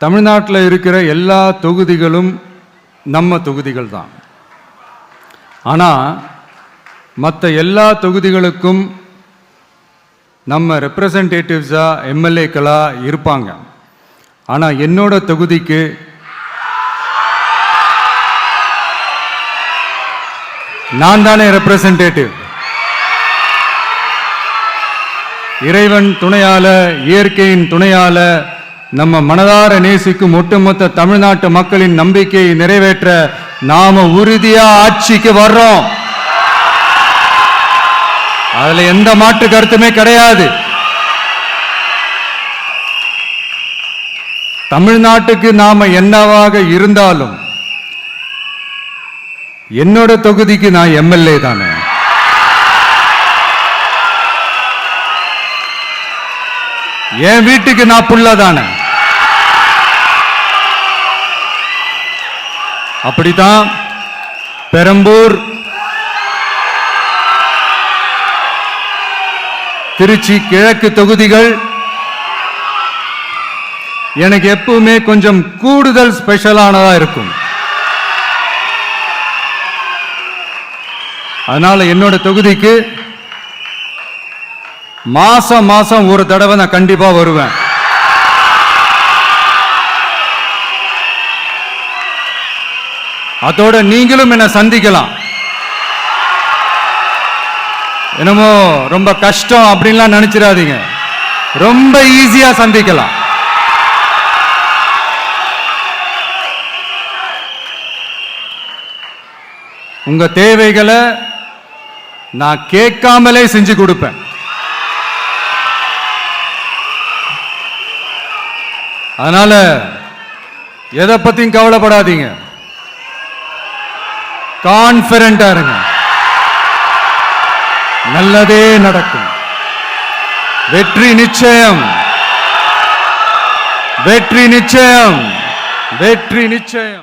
தமிழ்நாட்டில் இருக்கிற எல்லா தொகுதிகளும் நம்ம தொகுதிகள் தான். ஆனால் மற்ற எல்லா தொகுதிகளுக்கும் நம்ம ரெப்ரசன்டேட்டிவ்ஸாக எம்எல்ஏக்களாக இருப்பாங்க. ஆனால் என்னோட தொகுதிக்கு நான் தானே ரெப்ரசன்டேட்டிவ். இறைவன் துணையால, இயற்கையின் துணையால, நம்ம மனதார நேசிக்கும் ஒட்டுமொத்த தமிழ்நாட்டு மக்களின் நம்பிக்கையை நிறைவேற்ற நாம உறுதியா ஆட்சிக்கு வர்றோம். அதுல எந்த மாற்று கருத்துமே கிடையாது. தமிழ்நாட்டுக்கு நாம என்னவாக இருந்தாலும் என்னோட தொகுதிக்கு நான் எம்எல்ஏ தானே. என் வீட்டுக்கு நான் புள்ள தானே. அப்படித்தான் பெரம்பூர், திருச்சி கிழக்கு தொகுதிகள் எனக்கு எப்பவுமே கொஞ்சம் கூடுதல் ஸ்பெஷலானதா இருக்கும். அதனால என்னோட தொகுதிக்கு மாசம் மாசம் ஒரு தடவை நான் கண்டிப்பா வருவேன். அதோட நீங்களும் என்ன சந்திக்கலாம். என்னமோ ரொம்ப கஷ்டம் அப்படின்லாம் நினைச்சிடாதீங்க, ரொம்ப ஈஸியா சந்திக்கலாம். உங்க தேவைகளை நான் கேட்காமலே செஞ்சு கொடுப்பேன். அதனால எதை பத்தியும் கவலைப்படாதீங்க, கான்பிடென்டா இருங்க. நல்லதே நடக்கும். வெற்றி நிச்சயம், வெற்றி நிச்சயம், வெற்றி நிச்சயம்.